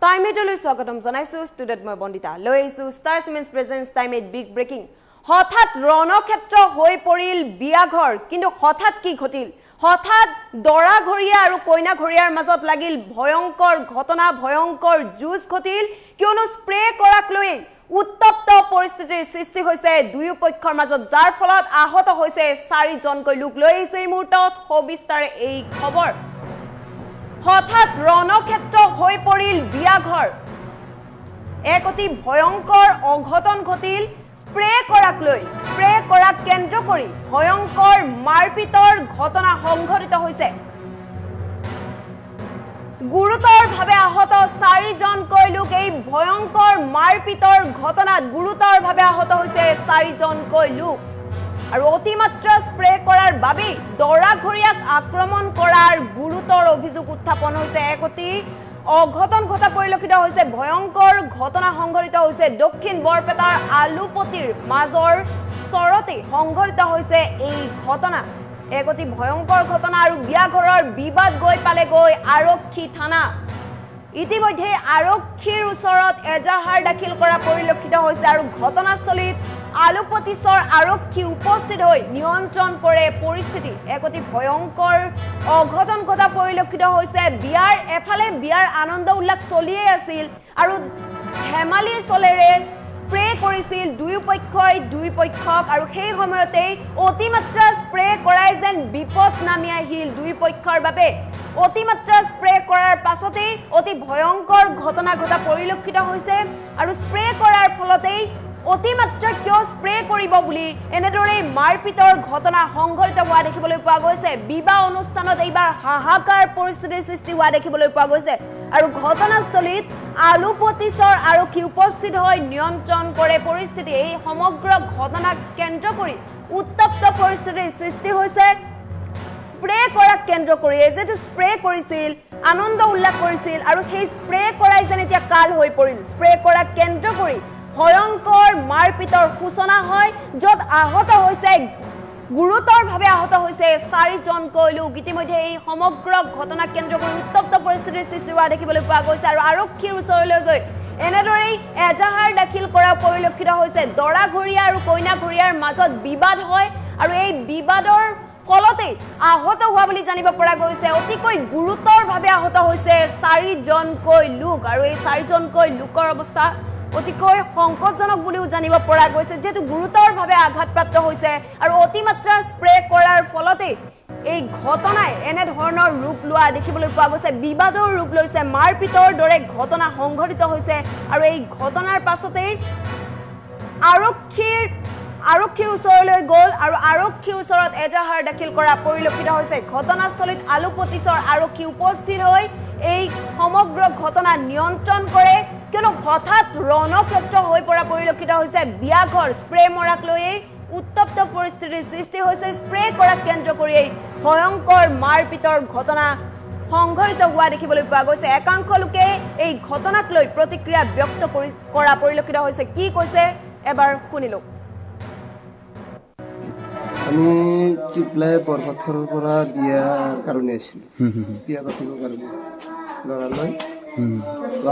টাইমেটলৈ স্বাগতম জনাইছো ষ্টুডেন্ট মই বন্দিতা লৈ আইছো ষ্টাৰ সিমেন্স প্ৰেজেন্স টাইমেট বিগ ব্ৰেকিং হঠাৎ ৰণক্ষেত্ৰ হৈ পৰিল বিয়াঘৰ কিন্তু হঠাৎ কি ঘটিল হঠাৎ দৰা ঘৰিয়া আৰু কইনা ঘৰিয়াৰ মাজত লাগিল ভয়ংকৰ ঘটনা ভয়ংকৰ যুঁজ ঘটিল কিয়নো স্প্ৰে কৰাক লৈ উত্তপ্ত পৰিস্থিতিৰ সৃষ্টি হৈছে দুয়ো পক্ষৰ মাজত যাৰ ফলত আহত হৈছে 4 জনকৈ লোক লৈ আইছো এই মুহূৰ্তত সবিস্তাৰে এই খবৰ হঠাৎ ৰণক্ষেত্ৰ হৈ পৰিল বিয়াঘৰ এক অতি ভয়ংকৰ অঘটন ঘটিল স্প্ৰে কৰাক কেন্দ্ৰ কৰি ভয়ংকৰ মাৰপিটৰ ঘটনা সংঘটিত হৈছে গুৰুতৰভাৱে আহত 4 জনকৈ লোক এই ভয়ংকৰ মাৰপিটৰ ঘটনাত গুৰুতৰভাৱে আহত হৈছে 4 জনকৈ লোক আৰু অতিমাত্ৰা স্প্ৰে কৰাৰ বাবে দৰা ঘৰিয়াক আক্ৰমণ কৰাৰ গুৰুতৰ অভিযোগ উত্থাপন হৈছে এক অতি অঘটন ঘটা পৰিলক্ষিত হৈছে ভয়ংকৰ ঘটনা সংঘটিত হৈছে দক্ষিণ বৰপেটাৰ আলুপতিৰ মাজৰ চৰতে সংঘটিত হৈছে এই ঘটনা এক অতি ভয়ংকৰ ঘটনা আৰু বিয়াঘৰৰ বিবাদ গৈ পালেগৈ আৰক্ষী থানা ইতিমধ্যে আৰক্ষীৰ ওচৰত এজাহাৰ দাখিল কৰা পৰিলক্ষিত হৈছে আৰু ঘটনাস্থলীত আলুপতিছৰ আৰক্ষী উপস্থিত হৈ নিয়ন্ত্ৰণ কৰে পৰিস্থিতি এক অতি ভয়ংকৰ অঘটন ঘটা পৰিলক্ষিত হৈছে বিয়াৰ এফালে বিয়াৰ আনন্দ উল্লাস চলিয়ে আছিল আৰু হেমালিৰ চলেৰে স্প্ৰে কৰিছিল দুই পক্ষক আৰু সেই সময়তে অতিমাত্ৰা স্প্ৰে কৰাই যেন বিপদ নামি আহিল দুই পক্ষৰ বাবে অতিমাত্ৰা স্প্ৰে কৰাৰ পাছতে অতি ভয়ংকৰ ঘটনা ঘটা পৰিলক্ষিত হৈছে আৰু স্প্ৰে কৰাৰ ফলতে অতিমাত্ৰা কিয় স্প্ৰে কৰিব বুলি এনেদৰে মাৰপিটৰ ঘটনা সংঘটিত হোৱা দেখিবলৈ পোৱা গৈছে বিবাহ অনুষ্ঠানত এইবাৰ হাহাকাৰ পৰিস্থিতিৰ সৃষ্টি হোৱা দেখিবলৈ পোৱা গৈছে আৰু ঘটনাস্থলীত আলুপতিছৰ আৰক্ষী উপস্থিত হৈ নিয়ন্ত্ৰণ কৰে পৰিস্থিতি এই সমগ্ৰ ঘটনাক কেন্দ্ৰ কৰি উত্তপ্ত পৰিস্থিতিৰ সৃষ্টি হৈছে স্প্ৰে কৰাক কেন্দ্ৰ কৰি যেটো স্প্ৰে কৰিছিল আনন্দ উল্লাস কৰিছিল আৰু সেই স্প্ৰে কৰাই যেন এতিয়া কাল হৈ পৰিল স্প্ৰে কৰাক কেন্দ্ৰ কৰি ভয়ংকৰ মাৰপিটৰ সূচনা হয় যত আহত হৈছে গুৰুতৰভাৱে আহত হৈছে 4 জনকৈ লোক ইতিমধ্যে এই সমগ্ৰ ঘটনা কেন্দ্ৰ কৰি উত্তপ্ত পৰিস্থিতিৰ সৃষ্টি হোৱা দেখিবলৈ পোৱা গৈছে আৰু আৰক্ষীৰ ওচৰলৈ গৈ এনেদৰেই এজাহাৰ দাখিল কৰা পৰিলক্ষিত হৈছে দৰা ঘৰিয়া আৰু কইনা ঘৰিয়াৰ মাজত বিবাদ হয় আৰু এই বিবাদৰ ফলতে আহত হোৱা বুলি জানিব পৰা গৈছে অতিকৈ গুৰুতৰভাৱে আহত হৈছে 4 জনকৈ লোক আৰু এই 4 জনকৈ লোকৰ অৱস্থা অতিকৈ সংকটজনক বুলিও জানিব পৰা গৈছে যেটো গুৰুতৰভাৱে আঘাতপ্ৰাপ্ত হৈছে আৰু অতিমাত্ৰা স্প্ৰে কৰাৰ ফলতে এই ঘটনাই এনে ধৰণৰ ৰূপ লোৱা দেখিবলৈ পোৱা গৈছে বিবাদৰ ৰূপ লৈছে মাৰপিটৰ দৰে ঘটনা সংঘটিত হৈছে আৰু এই ঘটনাৰ পাছতে আৰক্ষীৰ ওচৰলৈ গ'ল আৰু আৰক্ষীৰ ওচৰত এজাহাৰ দাখিল কৰা পৰিলক্ষিত হৈছে ঘটনাস্থলীত আলুপতিছৰ আৰক্ষী উপস্থিত হৈ এই সমগ্ৰ ঘটনা নিয়ন্ত্ৰণ কৰে কিয়নো হঠাৎ ৰণক্ষেত্ৰ হৈ পৰা পৰিলক্ষিত হৈছে বিয়াঘৰ স্প্ৰে মৰাক লৈ উত্তপ্ত পৰিস্থিতিৰ সৃষ্টি হৈছে স্প্ৰে কৰাক কেন্দ্ৰ কৰি ভয়ংকৰ মাৰপিটৰ ঘটনা সংঘটিত হোৱা দেখিবলৈ পোৱা গৈছে একাংশ লোকে এই ঘটনাক লৈ প্ৰতিক্ৰিয়া ব্যক্ত কৰা পৰিলক্ষিত হৈছে কি কৈছে এবাৰ শুনিলো আমি টিপলাই বৰপথাৰৰ পৰা বিয়াৰ কাৰণে আছিল বিয়া পাতিবৰ কাৰণে লৰালৈ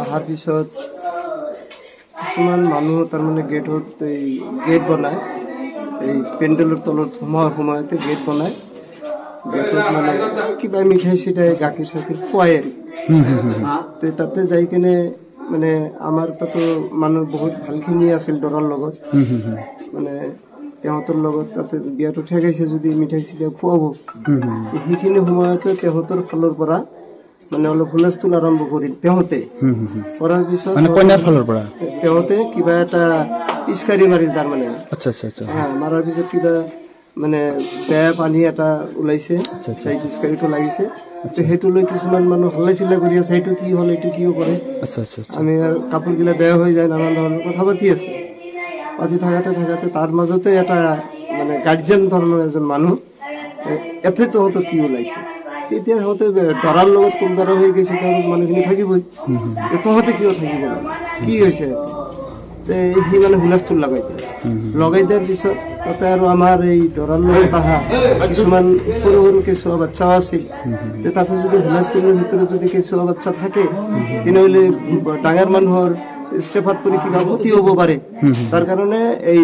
অহাৰ পিছত কিছুমান মানুহ তাৰমানে গেট বনায় এই পেণ্ডেলৰ তলত সময়তে গেট বনায় গেটত মানে কিবা মিঠাই চিঠাই গাখীৰ চাখীৰ খুৱাই আৰু তাতে যাই কিনে মানে আমাৰ তাতো মানুহ বহুত ভালখিনি আছিল দৰাৰ লগত মানে তেহঁতৰ লগত তাতে বিয়াটো ঠেকাইছে যদি মিঠাই চিঠাই খুৱাব সেইখিনি সময়তে তেহঁতৰ ফালৰ পৰা মানে অলপ হুলস্থুল আৰম্ভ কৰিল তেহঁতে কৰাৰ পিছত কইনাৰ ফালৰ পৰা তেহঁতে কিবা এটা পিচকাৰি মাৰিল তাৰমানে মাৰাৰ পিছত কিবা মানে বেয়া পানী এটা ওলাইছে সেই পিচকাৰিটো লাগিছে সেইটো লৈ কিছুমান মানুহ হল্লা চিল্লা কৰি আছে সেইটো কি হ'ল এইটো কিয় কৰে আমি আৰু কাপোৰগিলা বেয়া হৈ যায় নানান ধৰণৰ কথা পাতি আছে পাতি থাকাতে তাৰ মাজতে এটা মানে গাৰ্জেন ধৰণৰ এজন মানুহ এতে তহঁতৰ কি ওলাইছে তেতিয়া সিহঁতে দৰাৰ লগত কোন দৰা হৈ গৈছে তেওঁলোক মানুহখিনি থাকিবই তহঁতে কিয় থাকিব কি হৈছে সি মানে হুলস্থুল লগাই দিয়াৰ পিছত তাতে আৰু আমাৰ এই দৰাৰ লগত অহা কিছুমান সৰু সৰু কেঁচুৱা বাচ্চাও আছিল তাতে যদি হুলস্থুলৰ ভিতৰত যদি কেঁচুৱা বাচ্চা থাকে তেনেহ'লে ডাঙৰ মানুহৰ চেফাত কৰি কিবা ক্ষতি হ'ব পাৰে তাৰ কাৰণে এই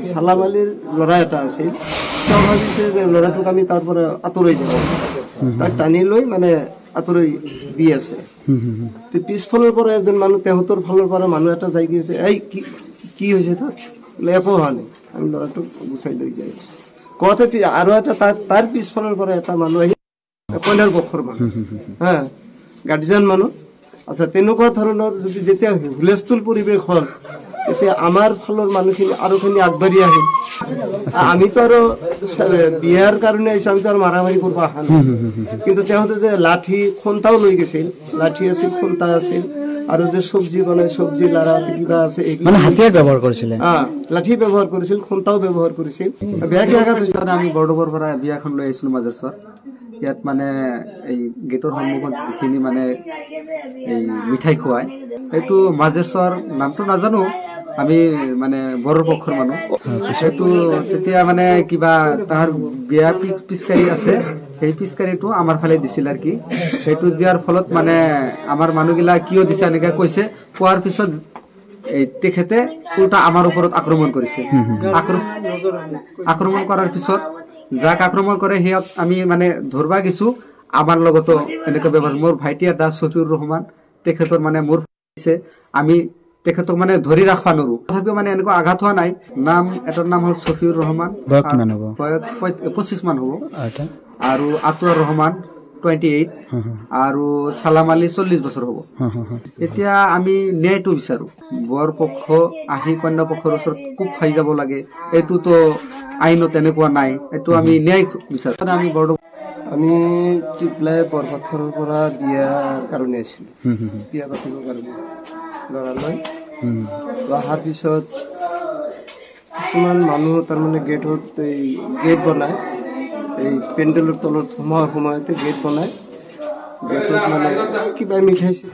চালামালিৰ ল'ৰা এটা আছিল তেওঁ ভাবিছে যে ল'ৰাটোক আমি তাৰ পৰা আঁতৰাই দিওঁ তাক টানি লৈ মানে আঁতৰাই দি আছে পিছফালৰ পৰা এজন মানুহ তেহঁতৰ ফালৰ পৰা মানুহ এটা যাই গৈছে এই কি হৈছে তোৰ একো হোৱা নাই আমি ল'ৰাটোক গুচাই লৈ যাই আছো কওঁতে আৰু এটা তাৰ পিছফালৰ পৰা এটা মানুহ আহি কইনাৰ পক্ষৰ মানুহ হা গাৰ্জিয়ান মানুহ আচ্ছা তেনেকুৱা ধৰণৰ যদি যেতিয়া হুলস্থুল পৰিৱেশ হ'ল তেতিয়া আমাৰ ফালৰ মানুহখিনি আৰুখিনি আগবাঢ়ি আহিল আমিতো আৰু বিয়াৰ কাৰণে আহিছো আমিতো আৰু মাৰামাৰি কৰিব অহা নাই কিন্তু তেহঁতে যে লাঠি খন্তাও লৈ গৈছিল লাঠি আছিল খন্তা আছিল আৰু যে চব্জি বনাই চব্জি লাৰা কিবা আছে মানে হাতিয়াৰ ব্যৱহাৰ কৰিছিলে লাঠি ব্যৱহাৰ কৰিছিল খন্তাও ব্যৱহাৰ কৰিছিল বেয়াকে আঘাত হৈছিল আমি বৰডোবৰ পৰা বিয়াখন লৈ আহিছিলো মাজেশ্বৰ ইয়াত মানে এই গেটৰ সন্মুখত যিখিনি মানে এই মিঠাই খুৱাই এইটো মাজেশ্বৰ নামটো নাজানো আমি মানে বড়োৰ পক্ষৰ মানুহ সেইটো তেতিয়া মানে কিবা তাৰ বিয়া পিচকাৰী আছে সেই পিচকাৰীটো আমাৰ ফালে দিছিল আৰু কি সেইটো দিয়াৰ ফলত মানে আমাৰ মানুহগিলা কিয় দিছে এনেকে কৈছে কোৱাৰ পিছত এই তেখেতে উল্টা আমাৰ ওপৰত আক্ৰমণ কৰিছে আক্ৰমণ কৰাৰ পিছত যাক আক্ৰমণ কৰে সিহঁত আমি মানে ধৰবা গেছো আমাৰ লগতো এনেকুৱা ব্যৱহাৰ মোৰ ভাইটি এটা শফিউৰ ৰহমান তেখেতৰ মানে মোৰ আমি তেখেতক মানে ধৰি ৰাখবা নোৱাৰো তথাপিও মানে এনেকুৱা আঘাত হোৱা নাই নাম এটাৰ নাম হ'ল শফিউৰ ৰহমান 25 মান হ'ব আৰু আতুৱাৰ ৰহমান 28 আৰু সালাম আলী 40 বছৰ হ'ব এতিয়া আমি ন্যায়টো বিচাৰো বৰ পক্ষ আহি কন্যা পক্ষৰ ওচৰত খুব খাই যাব লাগে এইটোতো আইনত তেনেকুৱা নাই এইটো আমি ন্যায় বিচাৰো আমি টিপ্লাই বৰপথাৰৰ পৰা বিয়াৰ কাৰণে আহিছিলো বিয়া পাতিবৰ কাৰণে ল'ৰালৈ অহাৰ পিছত কিছুমান মানুহ তাৰমানে গেট বনাই এই পেণ্ডেলৰ তলত সোমাওঁতে গেট বনাই গেটত মানে কিবা মিঠাইছে